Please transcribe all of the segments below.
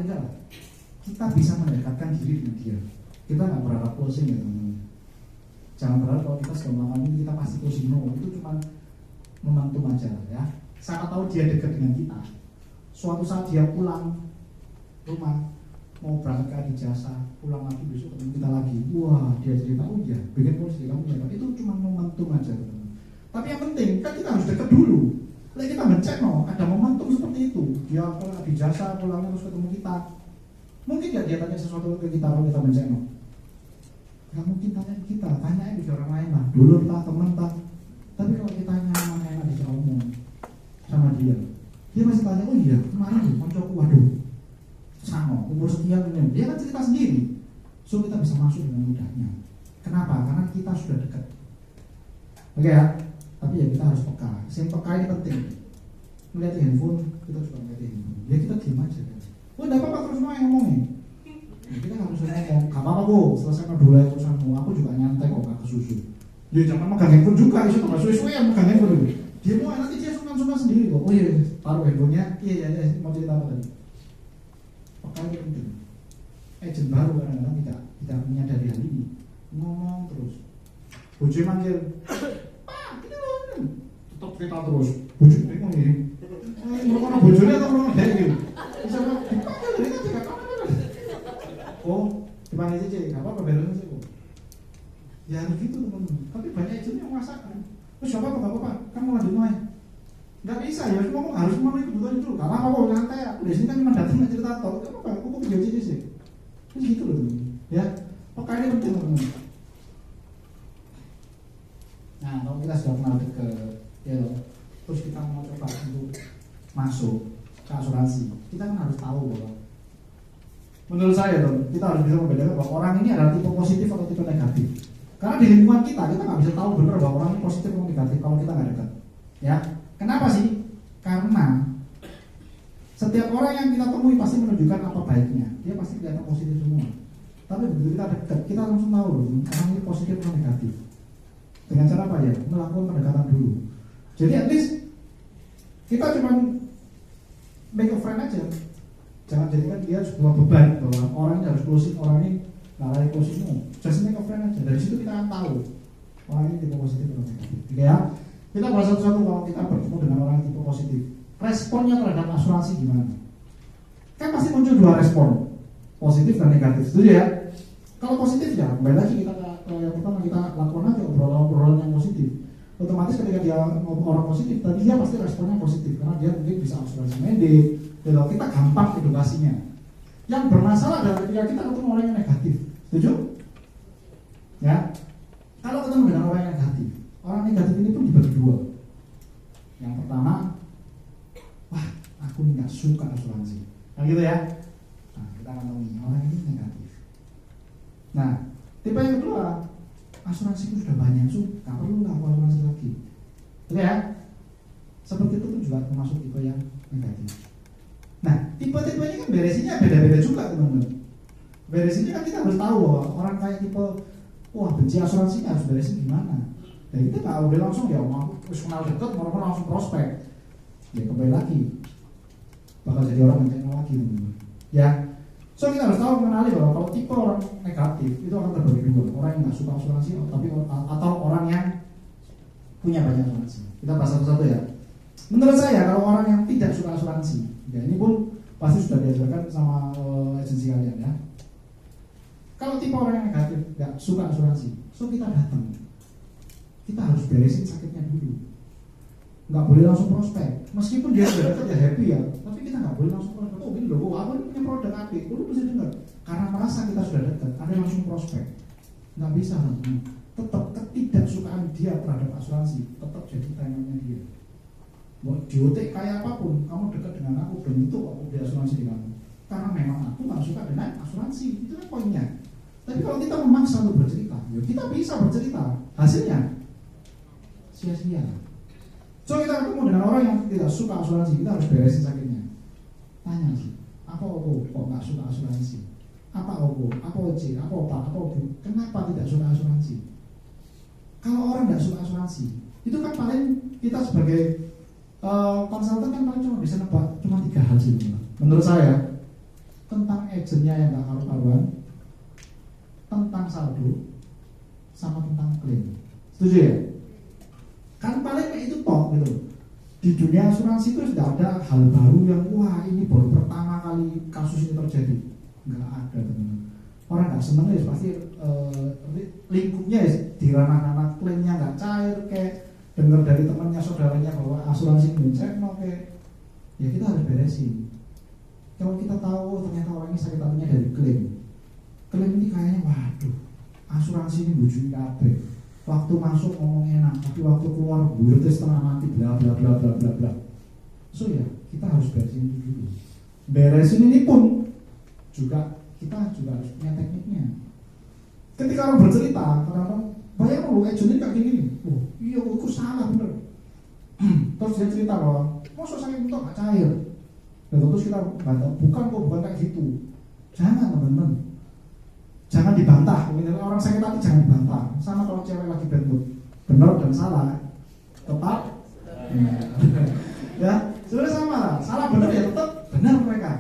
paling enggak lah kita bisa mendekatkan diri dengan dia. Kita nggak berharap closing ya teman-teman. Jangan berharap kalau kita sudah melakukan ini kita pasti closing, no, itu cuma momentum aja ya. Siapa tahu dia dekat dengan kita, suatu saat dia pulang rumah mau berangkat ke adik jasa, pulang lagi besok ketemu kita lagi, wah dia cerita, oh ya bikin closing kamu ya, itu cuma momentum aja teman-teman. Tapi yang penting kan kita harus dekat dulu. Lalu kita mencek no, ada momentum seperti itu. Dia pulang adik jasa, pulangnya terus ketemu kita. Mungkin gak dia tanya sesuatu ke kita kalau kita mencek no? Gak mungkin tanya kita, tanya ke orang lain lah, dulu kita teman tak. Tapi kalau kita nyaman enak bisa ngomong sama dia masih tanya, oh iya kemarin tuh koncoku, waduh sama umur sekian ini, dia kan cerita sendiri, so kita bisa masuk dengan mudahnya. Kenapa? Karena kita sudah dekat. Oke ya, tapi ya kita harus peka. Yang peka ini penting. Melihat handphone, kita juga melihat handphone. Ya kita diam aja kan. Oh enggak apa-apa terus mau yang ngomongin. Ya, kita harus ngomong, gak apa-apa bu, selesaikan dulu ya urusanmu. Aku juga nyantai kok, gak kesusu. Ya jangan megang handphone juga, itu gak suwe-suwe yang megang handphone dulu. Dia mau nanti dia suka sendiri kok. Oh iya, taruh handphonenya. Iya, mau cerita apa tadi? Peka itu penting. Agent baru kadang-kadang tidak menyadari hal ini. Ngomong terus. Bojo manggil, Pak, ini loh. Tetap cerita terus. Bojo bingung ini. Ngomong bojone atau ngomong dia gitu. Bisa dipanggil dari tadi gak apa-apa. Oh, dipanggil aja, gak apa-apa beresin sih kok. Ya harus gitu teman-teman. Tapi banyak agent yang masakan. Terus gak apa-apa, kamu lanjut main. Gak bisa ya, ngomong harus memenuhi kebutuhan itu. Gak apa-apa, nyantai. Aku di sini kan cuma datang cerita tol. Gak apa-apa, aku video aja sih. Terus gitu loh teman-teman. Ya, pokoknya ini penting teman-teman. Nah, kalau kita sudah kenal dekat, ya, terus kita mau coba untuk masuk ke asuransi, kita kan harus tahu bahwa, menurut saya dong, kita harus bisa membedakan bahwa orang ini adalah tipe positif atau tipe negatif. Karena di lingkungan kita nggak bisa tahu benar bahwa orang ini positif atau negatif kalau kita nggak dekat. Ya, kenapa sih? Karena setiap orang yang kita temui pasti menunjukkan apa baiknya. Dia pasti kelihatan positif semua. Tapi begitu kita dekat, kita langsung tahu loh, orang ini positif atau negatif. Dengan cara apa ya? Melakukan pendekatan dulu. Jadi at least kita cuma make a friend aja. Jangan jadikan dia sebuah beban bahwa orang ini harus closing, orang ini lalai closingmu. Just make a friend aja. Dari situ kita akan tahu orang ini tipe positif atau negatif. Oke ya? Kita bahas satu-satu kalau kita bertemu dengan orang yang tipe positif. Responnya terhadap asuransi gimana? Kan pasti muncul dua respon, positif dan negatif. Setuju ya? Kalau positif ya, kembali lagi kita yang pertama kita lakukan aja obrolan yang positif. Otomatis ketika dia orang positif, tadi dia pasti responnya positif karena dia mungkin bisa asuransi medik. Kalau kita gampang edukasinya. Yang bermasalah adalah ketika kita ketemu orang yang negatif. Setuju? Ya. Kalau ketemu dengan orang yang negatif, orang negatif ini pun dibagi dua. Yang pertama, wah, aku ini nggak suka asuransi. Nah gitu ya. Nah kita akan tahu orang ini negatif. Nah, tipe yang kedua, asuransi itu sudah banyak, nggak perlu aku asuransi lagi. Oke ya? Seperti itu pun juga termasuk tipe yang negatif. Nah, tipe-tipe ini kan beresinnya beda-beda juga teman-teman. Beresinnya kan kita harus tahu bahwa orang kayak tipe, wah benci asuransinya harus beresin gimana. Dan kita nggak udah langsung ya, mau harus kenal deket, mau langsung prospek. Ya kembali lagi, bakal jadi orang yang lagi teman-teman. Ya. So kita harus tahu mengenali bahwa kalau tipe orang negatif itu akan terbagi dua, orang yang nggak suka asuransi atau orang yang punya banyak asuransi. Kita bahas satu-satu ya. Menurut saya kalau orang yang tidak suka asuransi, ya ini pun pasti sudah diajarkan sama agensi kalian ya. Kalau tipe orang yang negatif nggak suka asuransi, so kita datang, kita harus beresin sakitnya dulu. Nggak boleh langsung prospek, meskipun dia sudah dekat ya happy ya, tapi kita nggak boleh langsung prospek. Oh gini loh, aku ini punya produk apa? Lu bisa dengar, karena merasa kita sudah dekat, ada langsung prospek. Nggak bisa teman. Tetap ketidaksukaan dia terhadap asuransi tetap jadi tangannya dia. Mau diotek kayak apapun, kamu dekat dengan aku belum tentu aku beli asuransi di kamu. Karena memang aku nggak suka dengan asuransi, itu kan poinnya. Tapi kalau kita memaksa untuk bercerita, ya kita bisa bercerita. Hasilnya sia-sia. So kita ketemu dengan orang yang tidak suka asuransi, kita harus beresin sakitnya. Tanya sih, apa aku kok nggak suka asuransi? Apa aku, apa OC, apa opa, apa bu? Kenapa tidak suka asuransi? Kalau orang nggak suka asuransi, itu kan paling kita sebagai konsultan kan paling cuma bisa nebak cuma 3 hal sih. Menurut saya, tentang agentnya yang nggak karu-karuan, tentang saldo, sama tentang klaim. Setuju ya? Kan paling itu toh gitu. Di dunia asuransi itu sudah ada hal baru yang wah ini baru pertama kali kasus ini terjadi. Nggak ada teman-teman. Orang nggak seneng ya pasti lingkupnya ya di ranah-ranah klaimnya nggak cair kayak dengar dari temannya saudaranya bahwa asuransi benceng kayak ya kita harus beresin. Kalau kita tahu ternyata orang ini sakit hatinya dari klaim ini kayaknya waduh asuransi ini bujuin kabeh. Waktu masuk ngomong enak, tapi waktu keluar bulat setengah mati bla bla bla bla bla bla. So ya kita harus beresin itu dulu. Beresin ini pun juga kita juga harus punya tekniknya. Ketika orang bercerita, kadang-kadang bayang lu agent ini kayak gini. Oh iya aku salah bener. Terus dia cerita bahwa masa sakit itu gak cair. Dan terus kita bantah, bukan kayak gitu. Jangan teman-teman, jangan dibantah. Misalnya orang sakit hati jangan dibantah. Sama kalau cewek lagi bentut, benar dan salah tetap. Ya, sebenarnya sama lah. Salah benar ya tetap benar mereka.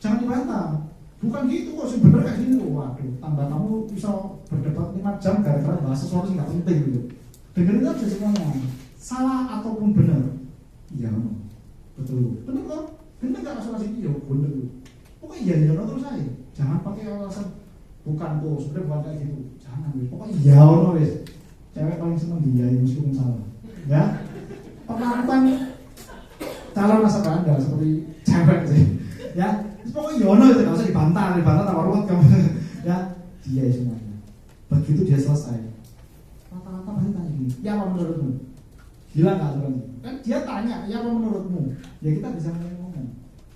Jangan dibantah. Bukan gitu kok, sih benar kayak gini tuh. Waduh, tambah kamu bisa berdebat 5 jam gara-gara bahas sesuatu yang nggak penting gitu. Dengerin aja semuanya. Salah ataupun benar, iya, betul. Benar kok. Benar nggak asuransi? Iya, benar tuh. Pokoknya iya terus aja. Jangan pakai alasan bukan tuh, sebenarnya bukan kayak gitu. Jangan, pokoknya iya wes. Cewek paling seneng dia meskipun salah. Ya, penantang calon masa Anda seperti cewek sih. Ya, pokoknya yono itu nggak usah dibantah tambah ruwet kamu. Ya, dia semuanya. Begitu dia selesai, rata-rata pasti tanya gini, ya apa menurutmu? Gila nggak asuransi? Kan dia tanya, ya apa menurutmu? Ya kita bisa ngomong.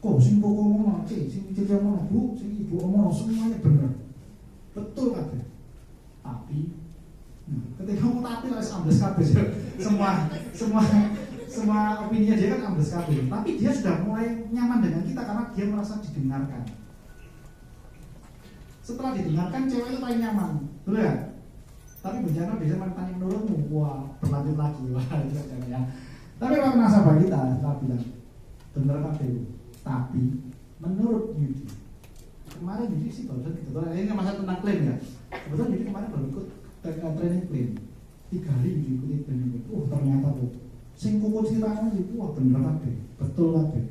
Kok sing kok ngomong, sing cici ngomong, bu, sing ibu ngomong, semuanya benar, betul kan? Tapi ketika ngomong tapi harus ambles kabeh, semua opininya dia kan ambles kabeh. Tapi dia sudah mulai nyaman dengan kita karena dia merasa didengarkan. Setelah didengarkan, cewek itu paling nyaman, betul ya? Tapi bencana bisa tanya menurutmu, wah berlanjut lagi, wah itu ya. Tapi kalau nasabah kita bilang bener kabeh, tapi menurut Yudi, kemarin Yudi sih barusan gitu. Ini masalah tentang klaim ya. Kebetulan Yudi kemarin baru ikut training klaim. 3 hari Yudi ikutin training klaim. Ternyata tuh, sing kuku ceritanya sih, wah bener kabeh, betul kabeh.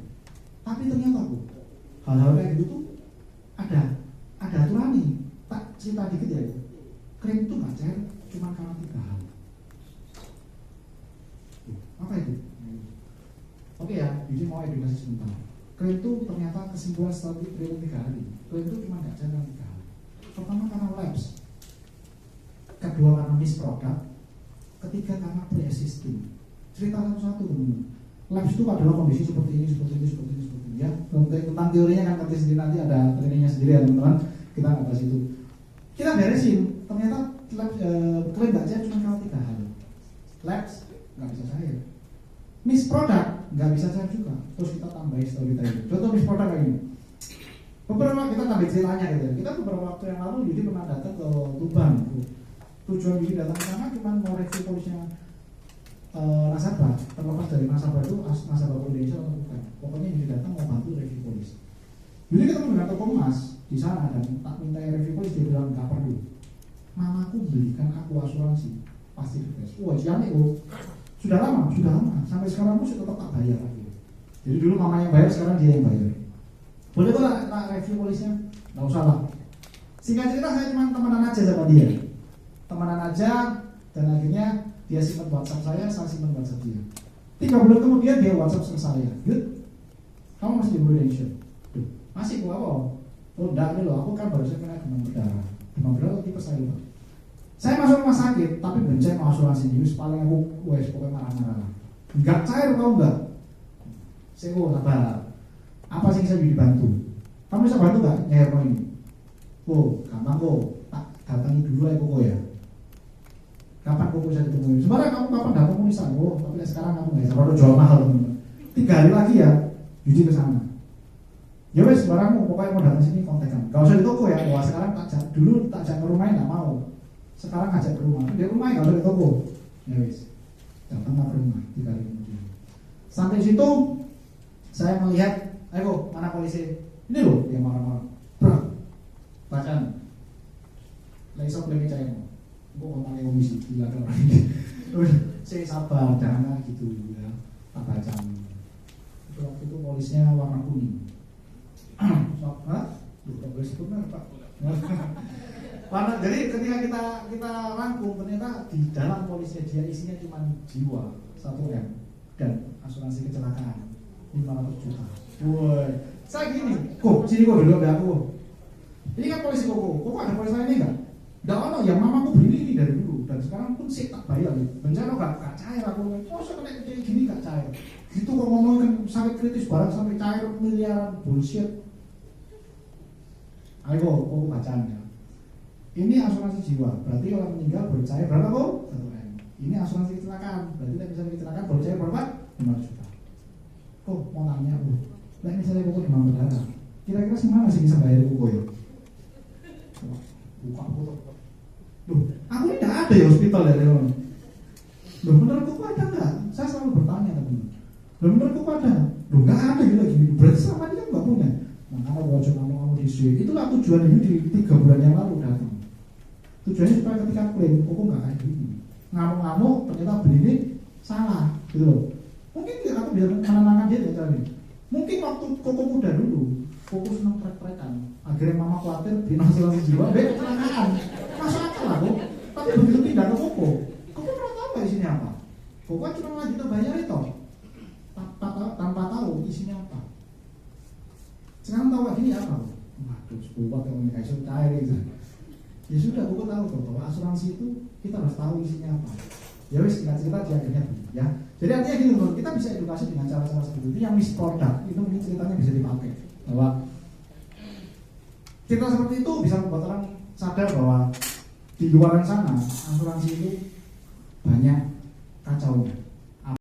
Tapi ternyata tuh, hal-hal kayak gitu tuh ada aturan nih. Tak cerita dikit ya. Klaim itu nggak cair cuma karena 3 hal. Apa itu? Oke ya, Yudi mau edukasi sebentar. Klaim itu ternyata kesimpulan setelah periode 3 hari. Klaim itu cuma nggak cair karena 3 hal. Pertama karena lapse, kedua karena misproduct, ketiga karena pre-existing. Cerita satu-satu teman-teman. Lapse itu adalah kondisi seperti ini ya. Tentang teorinya kan nanti sendiri, nanti ada trainingnya sendiri ya teman-teman. Kita nggak bahas itu. Kita beresin. Ternyata klaim nggak cair cuma karena 3 hal. Lapse nggak bisa cair. Misproduct nggak bisa cair juga. Terus kita tambahin setelah kita ini. Contoh misproduct kayak gini. Beberapa kita tambahin ceritanya gitu. Kita beberapa waktu yang lalu Yudi pernah datang ke Tuban. Tujuan Yudi datang ke sana cuma mau review polisnya nasabah. Terlepas dari nasabah itu nasabah Indonesia atau bukan. Pokoknya Yudi datang mau bantu review polis. Yudi ketemu dengan toko emas di sana dan tak minta review polis, dia bilang nggak perlu. Mamaku belikan aku asuransi pasti dites. Wah jangan itu. Sudah lama, sampai sekarang pun tetap tak bayar lagi. Jadi dulu mama yang bayar, sekarang dia yang bayar. Boleh kok tak review polisnya? Nggak usah lah. Singkat cerita saya cuma temenan aja sama dia. Temenan aja, dan akhirnya dia simpan WhatsApp saya simpan WhatsApp dia. 3 bulan kemudian dia WhatsApp ke saya. Yud, kamu masih di Indonesia? Duh, masih gua apa? Oh enggak nih loh, aku kan baru kena demam berdarah. Demam berdarah tipe saya lupa. Saya masuk rumah sakit, tapi bencana mau asuransi news paling aku wes pokoknya marah-marah. Enggak cair tau enggak? Saya sabar. Apa sih yang bisa dibantu? Kamu bisa bantu enggak nyair mau ini? Oh, gampang kok. Tak datangi dulu ya kok ya. Kapan kok bisa ketemu? Sebenarnya kamu kapan datang bisa? Oh, tapi sekarang kamu nggak bisa. Baru jual mahal teman. 3 hari lagi ya, Yudi ke sana. Ya wes, barangmu pokoknya mau datang sini kontekan. Gak usah di toko ya. Wah sekarang dulu tak ajak ke rumahnya nggak mau. Sekarang ngajak ke rumah, di rumah ya kalau di toko. Ya wis, datanglah ke rumah 3 hari kemudian. Sampai situ saya melihat, ayo mana polisi? Ini loh dia marah-marah. Kayak iso klaim cair. Kok ngomongnya komisi gila kan orang ini. Saya sabar, jangan gitu ya. Tak baca. Waktu itu polisnya warna kuning. Hah? Bukan boleh sebut merek, Pak. Warna, jadi ketika kita rangkum ternyata di dalam polisnya dia isinya cuma jiwa 1M dan asuransi kecelakaan 500 juta. Woi, saya gini, kok sini kok dulu ada aku. Ini kan polisi kok ada polis lain ini enggak? Enggak ono ya mamaku beli ini dari dulu dan sekarang pun sih tak bayar. Bencana gak cair aku. Oh, saya kena kayak gini gak cair. Gitu kok ngomongin sampai kritis barang sampai cair miliaran bullshit. Ayo kok bacaan ya. Ini asuransi jiwa, berarti orang meninggal bercair berapa kok? 1M. Ini asuransi kecelakaan, berarti misalnya kecelakaan bercair berapa? 500 juta. Kok mau nanya aku? Lah misalnya kok demam berdarah. Kira-kira sih mana sih bisa bayar kok ya? Buka foto. Loh, aku ini tidak ada ya hospital ya teman. Loh, menurut kok ada nggak? Saya selalu bertanya teman. Loh, menurut kok ada? Loh, nggak ada gitu gini. Berarti selama ini kan nggak punya. Makanya wajib ngomong di sini. Itulah tujuan ini di 3 bulan yang lalu datang. Tujuannya supaya ketika klaim, kok nggak kayak gini. Ngamuk-ngamuk, ternyata beli ini salah, gitu loh. Mungkin aku bisa menenangkan dia cara ini. Mungkin waktu Koko muda dulu, Koko senang trek-trekan. Akhirnya mama khawatir di asuransi jiwa, kecelakaan. Masuk akal lah kok. Tapi begitu pindah ke Koko pernah tahu nggak isinya apa? Koko cuma lanjut bayar itu, tanpa tahu isinya apa. Sekarang tahu lagi ini apa? Waduh, sebuah yang dikasih cair gitu. Ya sudah, Koko tahu kok bahwa asuransi itu kita harus tahu isinya apa. Ya wis, singkat cerita dia akhirnya ya. Jadi artinya gini loh, kita bisa edukasi dengan cara-cara seperti itu. Yang misproduk itu mungkin ceritanya bisa dipakai bahwa cerita seperti itu bisa membuat orang sadar bahwa di luar sana asuransi itu banyak kacaunya.